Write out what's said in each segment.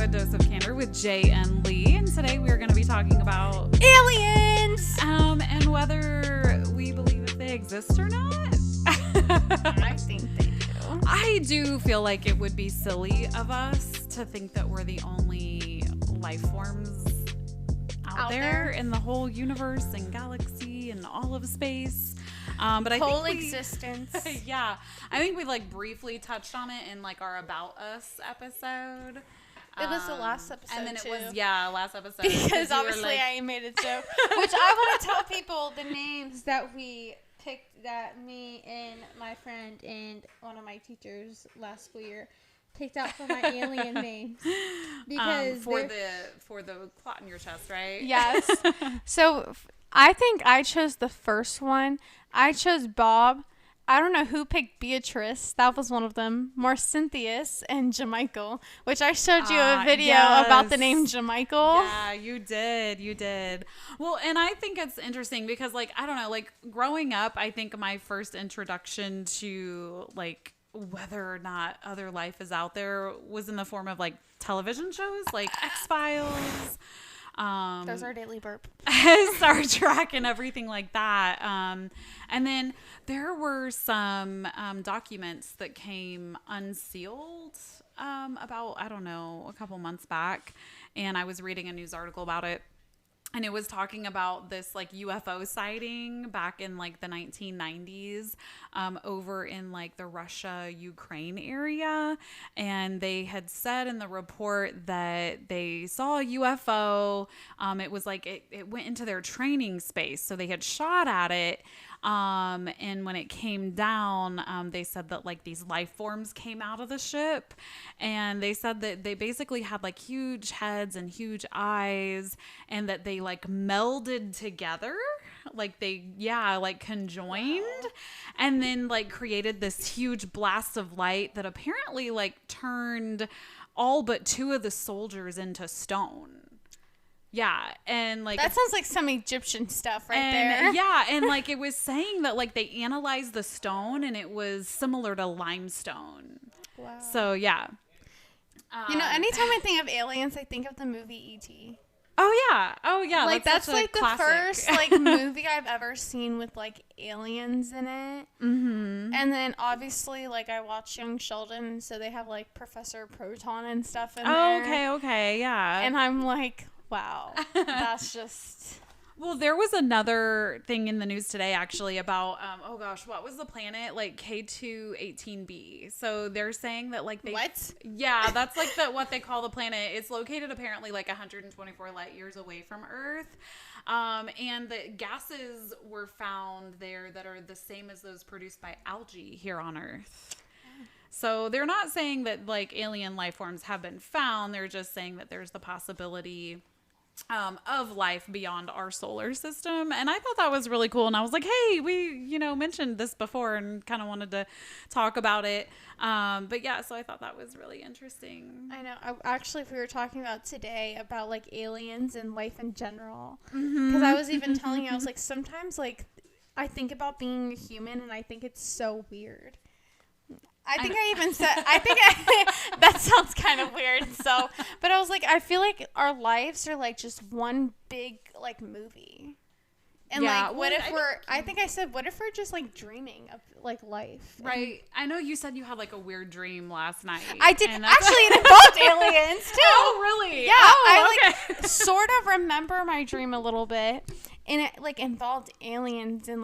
A Dose of Candor with Jay and Lee, and today we are going to be talking about aliens, and whether we believe if they exist or not. I think they do. I do feel like it would be silly of us to think that we're the only life forms out there in the whole universe and galaxy and all of space. But I whole think existence. Yeah, I think we briefly touched on it in our About Us episode. It was the last episode, and then too. it was last episode because obviously I made it so. Which I want to tell people the names that we picked, that me and my friend and one of my teachers last school year picked out for my alien names, because for the clot in your chest, right? Yes. So I think I chose the first one. I chose Bob. I don't know who picked Beatrice. That was one of them. Marcynthius and Jamichael, which I showed you a video about the name Jamichael. Yeah, you did. Well, and I think it's interesting because, I don't know, growing up, I think my first introduction to, whether or not other life is out there was in the form of, television shows, like X-Files. Those are daily burp. Star Trek and everything like that. And then there were some documents that came unsealed about, I don't know, a couple months back. And I was reading a news article about it. And it was talking about this UFO sighting back in the 1990s over in the Russia-Ukraine area. And they had said in the report that they saw a UFO. It was it went into their training space. So they had shot at it. And when it came down, they said that these life forms came out of the ship, and they said that they basically had huge heads and huge eyes, and that they melded together, conjoined. Wow. And then created this huge blast of light that apparently turned all but two of the soldiers into stone. Yeah, and that sounds like some Egyptian stuff there. Yeah, and it was saying that they analyzed the stone and it was similar to limestone. Wow. So yeah. Anytime I think of aliens, I think of the movie E.T. Oh yeah. That's the classic. first movie I've ever seen with aliens in it. Mm-hmm. And then obviously I watched Young Sheldon, so they have Professor Proton and stuff in there. Okay, yeah. And I'm wow, that's just... Well, there was another thing in the news today, actually, about, what was the planet? K2-18b. So they're saying that, they... What? Yeah, that's, what they call the planet. It's located, apparently, 124 light years away from Earth. And the gases were found there that are the same as those produced by algae here on Earth. So they're not saying that, alien life forms have been found. They're just saying that there's the possibility of life beyond our solar system. And I thought that was really cool. And I was like, hey, we, mentioned this before and kind of wanted to talk about it. But yeah, so I thought that was really interesting. I know. Actually, if we were talking about today about aliens and life in general, because I was even telling you, I was sometimes I think about being a human and I think it's so weird. I think I even said, that sounds kind of weird. So, but I was I feel our lives are just one big movie. And what if I said, what if we're just dreaming of life? Right. I know you said you had a weird dream last night. I did. Actually, it involved aliens too. Oh, really? Yeah. I sort of remember my dream a little bit, and it involved aliens and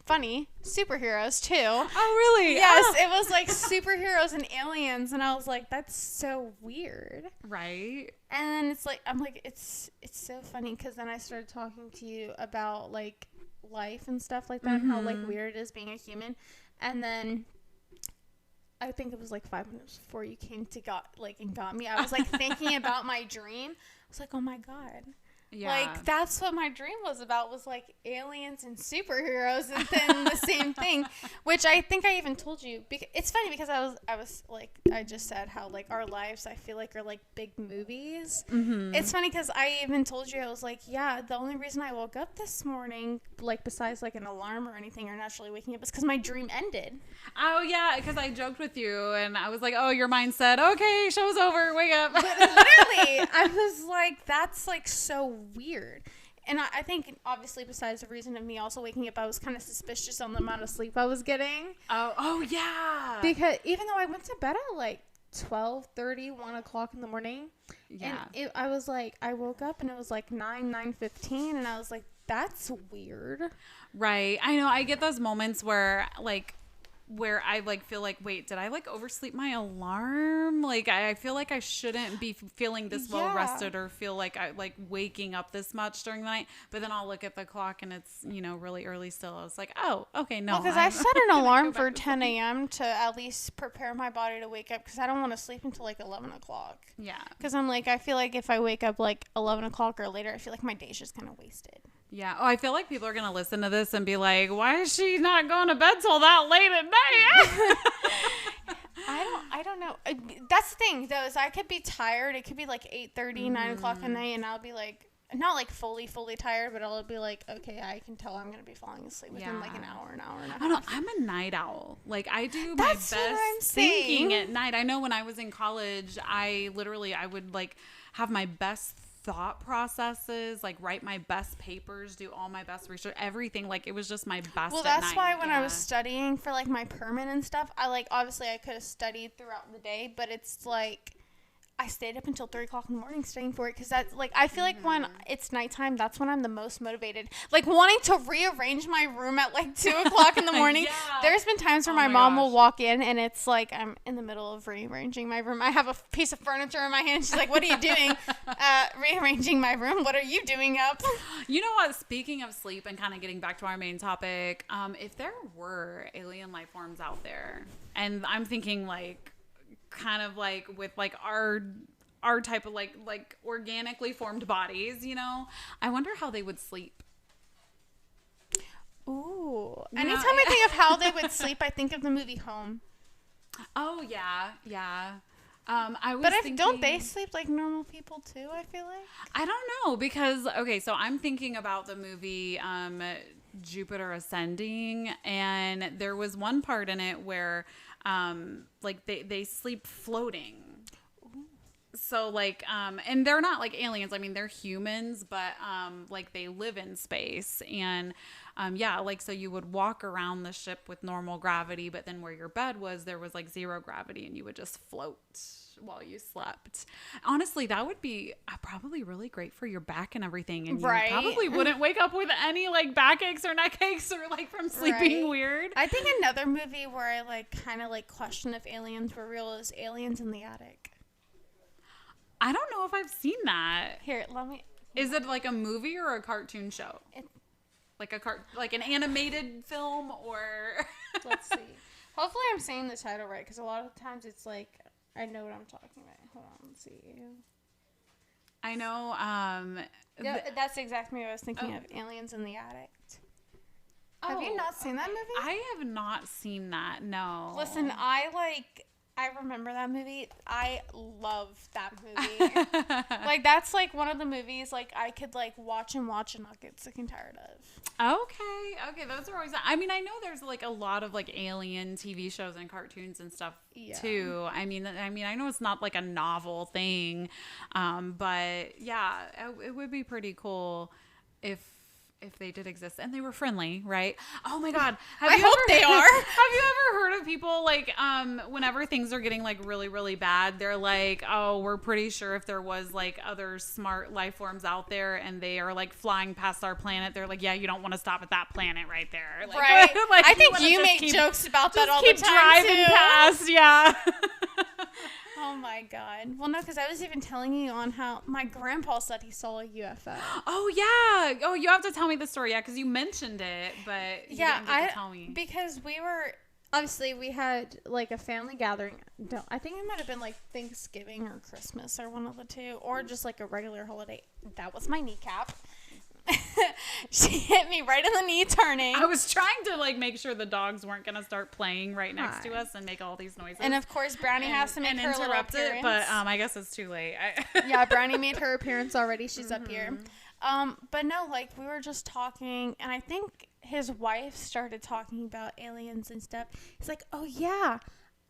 funny superheroes too. Oh, really? Yes, it was superheroes and aliens, and I was that's so weird. Right. And then it's I'm it's so funny, because then I started talking to you about life and stuff like that, and how weird it is being a human. And then I think it was 5 minutes before you came to got me. I was thinking about my dream. I was oh my God. Yeah. Like, that's what my dream was about, was, like, aliens and superheroes and then the same thing, which I think I even told you. It's funny because I was, like, I just said how, like, our lives, I feel like, are, like, big movies. Mm-hmm. It's funny because I even told you, I was like, yeah, the only reason I woke up this morning, like, besides, like, an alarm or anything or naturally waking up, is because my dream ended. Oh, yeah, because I joked with you, and I was like, oh, your mind said, okay, show's over, wake up. Literally, I was like, that's, like, so weird. And I think, obviously, besides the reason of me also waking up, I was kind of suspicious on the amount of sleep I was getting. Oh, yeah. Because even though I went to bed at, like, 12:30, 1 o'clock in the morning, Yeah. and I was like, I woke up and it was like 9:15, and I was like, that's weird. Right. I know. I get those moments where I like feel like, wait, did I like oversleep my alarm? Like I feel like I shouldn't be feeling this well rested or feel like I like waking up this much during the night. But then I'll look at the clock and it's, really early still. I was like, oh, okay, no. Well, because I set an alarm for 10 a.m. to at least prepare my body to wake up because I don't want to sleep until like 11 o'clock. Yeah. Because I'm like, I feel like if I wake up like 11 o'clock or later, I feel like my day's just kind of wasted. Yeah. Oh, I feel like people are going to listen to this and be like, why is she not going to bed till that late at night? I don't know. That's the thing, though, is I could be tired. It could be like 8:30, 9 o'clock at night, and I'll be like, not like fully tired, but I'll be like, okay, I can tell I'm going to be falling asleep within like an hour and a half. I don't know. I'm a night owl. Like, I do That's my what I'm best thinking saying. at night. I know when I was in college, I would like have my best thought processes, like write my best papers, do all my best research, everything. Like it was just my best. Well, at that's night. why when I was studying for like my permit and stuff, I like obviously I could have studied throughout the day, but it's like I stayed up until 3 o'clock in the morning studying for it because that's like I feel like when it's nighttime, that's when I'm the most motivated. Like wanting to rearrange my room at like 2 o'clock in the morning. Yeah. There's been times where my mom will walk in and it's like I'm in the middle of rearranging my room. I have a piece of furniture in my hand. She's like, "What are you doing?" Rearranging my room. What are you doing up? You know what? Speaking of sleep and kind of getting back to our main topic, if there were alien life forms out there, and I'm thinking like kind of like with like our type of like organically formed bodies, I wonder how they would sleep. Ooh. Anytime I think of how they would sleep, I think of the movie Home. Oh yeah. Don't they sleep like normal people too, I feel like? I don't know because so I'm thinking about the movie Jupiter Ascending, and there was one part in it where like they sleep floating. So like and they're not like aliens. I mean, they're humans, but like they live in space, and like so you would walk around the ship with normal gravity, but then where your bed was, there was like zero gravity, and you would just float while you slept. Honestly, that would be probably really great for your back and everything, and you probably wouldn't wake up with any like backaches or neck aches or like from sleeping weird. I think another movie where I like kind of like question if aliens were real is Aliens in the Attic. I don't know if I've seen that. Here, let me. Is it like a movie or a cartoon show? Like like an animated film or? Let's see. Hopefully, I'm saying the title right because a lot of times it's like I know what I'm talking about. Hold on, let's see. I know. That's the exact movie I was thinking of. Aliens in the Attic. Have you not seen that movie? I have not seen that. No. Listen, I remember that movie. I love that movie. Like, that's, like, one of the movies, like, I could, like, watch and not get sick and tired of. Okay. Those are always... I mean, I know there's, like, a lot of, like, alien TV shows and cartoons and stuff, too. I mean, I know it's not, like, a novel thing. But, yeah, it would be pretty cool if they did exist and they were friendly, right? Oh my God. I hope they are. Have you ever heard of people like, whenever things are getting like really, really bad, they're like, oh, we're pretty sure if there was like other smart life forms out there and they are like flying past our planet, they're like, yeah, you don't want to stop at that planet right there. Like, right. Like, I think you make jokes about that all the time driving too. past, yeah. Oh my God. Well, no, because I was even telling you on how my grandpa said he saw a UFO. Oh, yeah. Oh, you have to tell me the story. Yeah, because you mentioned it, but you didn't get to tell me. Because we were, obviously we had like a family gathering. I think it might have been like Thanksgiving or Christmas or one of the two, or just like a regular holiday. That was my kneecap. She hit me right in the knee turning. I was trying to like make sure the dogs weren't gonna start playing right next to us and make all these noises. And of course, Brownie has to make her little appearance. But I guess it's too late. Yeah, Brownie made her appearance already. She's up here. But no, like we were just talking, and I think his wife started talking about aliens and stuff. He's like, "Oh yeah,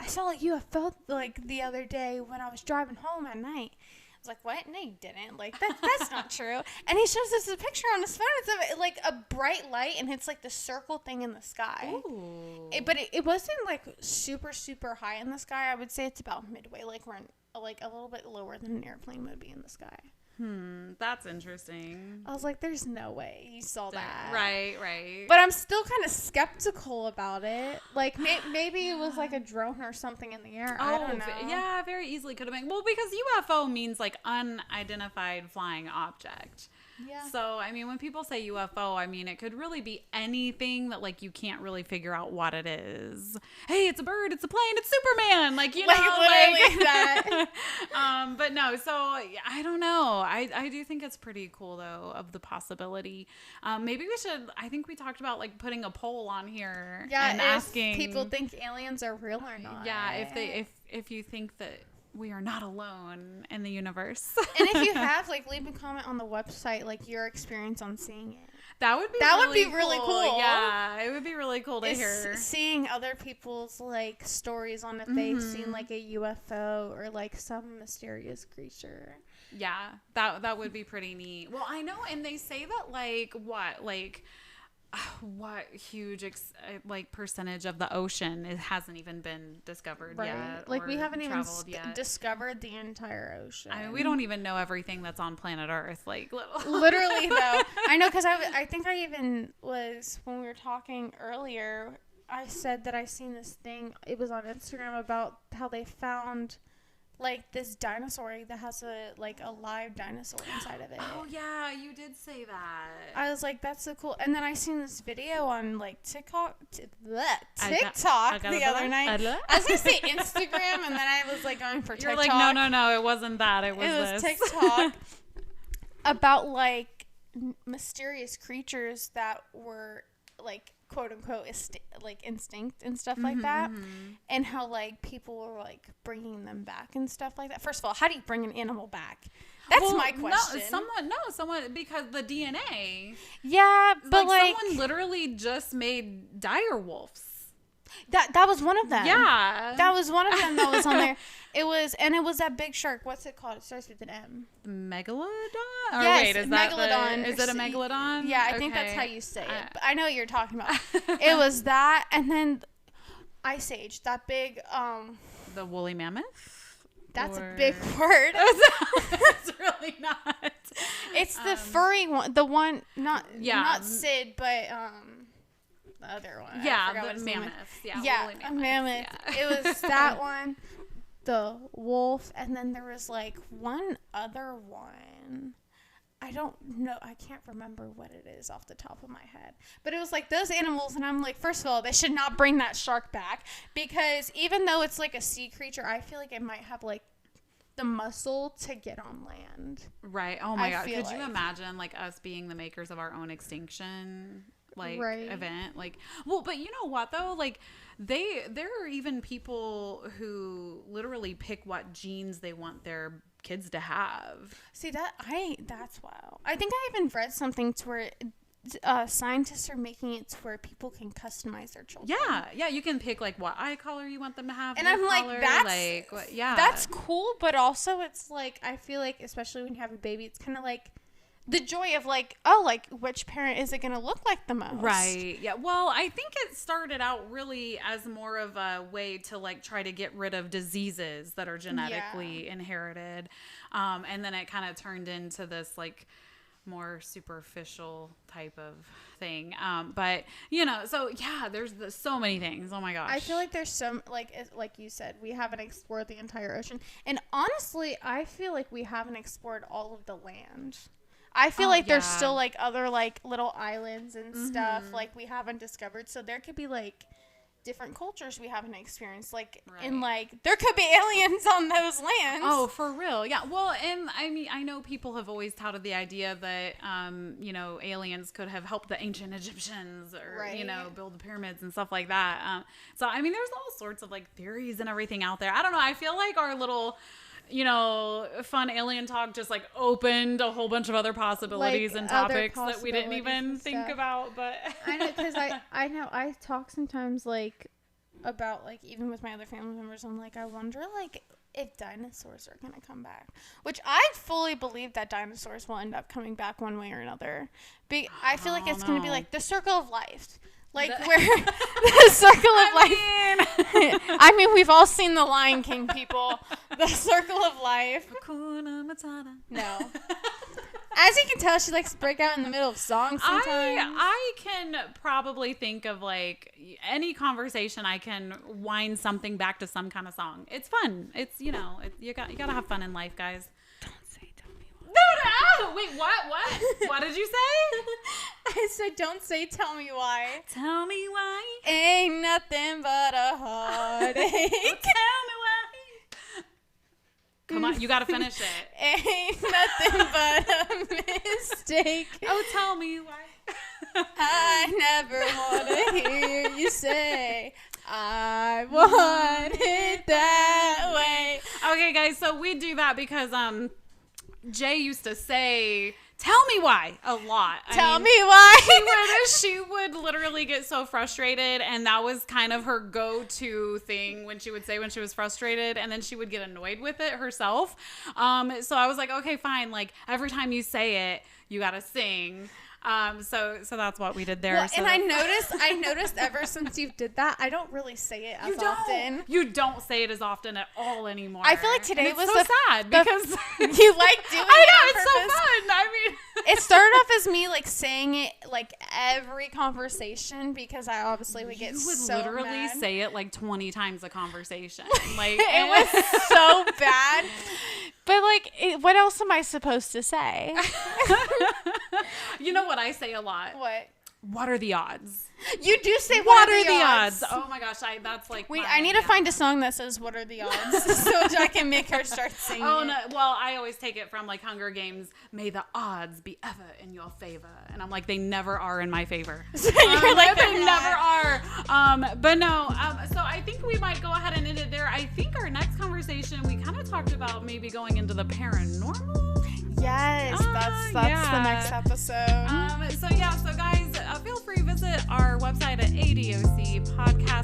I saw a UFO like the other day when I was driving home at night." I was like, "What? No, you didn't. Like that's not true." And he shows us a picture on his phone. It's like a bright light, and it's like the circle thing in the sky. Ooh. But it wasn't like super super high in the sky. I would say it's about midway, like we're like a little bit lower than an airplane would be in the sky. That's interesting. I was like, there's no way you saw that. Right. But I'm still kind of skeptical about it. Like, maybe it was like a drone or something in the air. I don't know. Yeah, very easily could have been. Well, because UFO means like unidentified flying object. Yeah. So, I mean, when people say UFO, I mean, it could really be anything that, like, you can't really figure out what it is. Hey, it's a bird, it's a plane, it's Superman. Like, you know, literally that. But no, so I don't know. I do think it's pretty cool, though, of the possibility. Maybe we should, I think we talked about, like, putting a poll on here and asking people think aliens are real or not. Yeah, if you think that we are not alone in the universe. And if you have, like, leave a comment on the website, like, your experience on seeing it. That would be really cool. Yeah, it would be really cool to hear. Seeing other people's, like, stories on if they've seen, like, a UFO or, like, some mysterious creature. Yeah, that would be pretty neat. Well, I know, and they say that, like, what huge percentage of the ocean hasn't even been discovered yet. Like we haven't even discovered the entire ocean. I mean, we don't even know everything that's on planet Earth. Like literally though. I know because I think I even was when we were talking earlier. I said that I seen this thing. It was on Instagram about how they found like this dinosaur egg that has a live dinosaur inside of it. Oh yeah, you did say that. I was like, that's so cool. And then I seen this video on like TikTok the other night. I was gonna say Instagram, and then I was like going for TikTok. You're like, no, it wasn't that. It was this. TikTok about like mysterious creatures that were like quote unquote like instinct and stuff like that, and how like people were like bringing them back and stuff like that. First of all, how do you bring an animal back? That's my question. Someone because the DNA. Yeah, but like someone literally just made dire wolves. That was one of them. Yeah, that was one of them that was on there. It was that big shark. What's it called? It starts with an M. Megalodon? Yes, wait, is Megalodon. Is it a megalodon? Yeah, I think that's how you say it. But I know what you're talking about. It was that, and then Ice Age. That big. The woolly mammoth. That's a big word. It's really not. It's the furry one. The one not Sid, but the other one. Yeah, the mammoth. Yeah, a mammoth. Yeah. It was that one, the wolf, and then there was like one other one. I don't know. I can't remember what it is off the top of my head. But it was like those animals, and I'm like, first of all, they should not bring that shark back because even though it's like a sea creature, I feel like it might have like the muscle to get on land. Right. Oh my God. Could you imagine like us being the makers of our own extinction? Event but you know what though, like there are even people who literally pick what genes they want their kids to have. See that's wow. I think I even read something to where scientists are making it to where people can customize their children. Yeah, you can pick like what eye color you want them to have, and I'm like color, that's cool, but also it's like I feel like especially when you have a baby, it's kind of like the joy of like, oh, like which parent is it going to look like the most? Right. Yeah. Well, I think it started out really as more of a way to like try to get rid of diseases that are genetically inherited. And then it kind of turned into this like more superficial type of thing. But you know, so yeah, there's so many things. Oh my gosh. I feel like there's some like you said, we haven't explored the entire ocean. And honestly, I feel like we haven't explored all of the land. I feel like there's still like other like little islands and stuff like we haven't discovered. So there could be like different cultures we haven't experienced. Like, Right. and like, there could be aliens on those lands. Oh, for real. Yeah. Well, and I mean, I know people have always touted the idea that, aliens could have helped the ancient Egyptians or, Right. build the pyramids and stuff like that. So, I mean, there's all sorts of like theories and everything out there. I don't know. I feel like our little, fun alien talk just like opened a whole bunch of other possibilities Like, and other topics that we didn't possibilities even and think stuff. about. But I know, because I know I talk sometimes like about like even with my other family members. I'm like, I wonder like if dinosaurs are gonna come back, which I fully believe that dinosaurs will end up coming back one way or another. I feel like it's gonna be know. like the circle of life. Like where the circle of life. I mean, we've all seen The Lion King, people. The circle of life. Hakuna Matata. No. As you can tell, she likes to break out in the middle of songs sometimes. I can probably think of like any conversation. I can wind something back to some kind of song. It's fun. It's you gotta have fun in life, guys. Don't say, tell me why. No, wait, what? What did you say? I said, don't say, tell me why. Tell me why. Ain't nothing but a heartache. Tell me why. Come on, you gotta finish it. Ain't nothing but a mistake. Oh, tell me why. I never want to hear you say, I want it that way. Okay, guys, so we do that because Jay used to say, "Tell me why" a lot. Tell me why. She would literally get so frustrated, and that was kind of her go-to thing when she would say when she was frustrated, and then she would get annoyed with it herself. So I was like, okay, fine. Like every time you say it, you gotta sing. So that's what we did there. Well, so and I noticed ever since you did that, I don't really say it as often. You don't say it as often at all anymore. I feel like today and was it's so sad because you like doing I it know on it's so purpose. fun. I mean, It started off as me like saying it like every conversation because I obviously would get you would so literally mad. say it like 20 times a conversation. Like It was so bad. But like, what else am I supposed to say? You know what I say a lot? What are the odds? you do say? What are the odds? Oh my gosh, that's like. Wait, my- I need to find a song that says "What are the odds" so I can make her start singing. Oh it. no! Well, I always take it from like Hunger Games. May the odds be ever in your favor, and I'm like, they never are in my favor. So you're like, they they're never not. are. But no. So I think we might go ahead and end it there. I think our next conversation we kind of talked about maybe going into the paranormal. Yes, that's yeah. the next episode. So guys, feel free to visit our website at ADOC Podcast.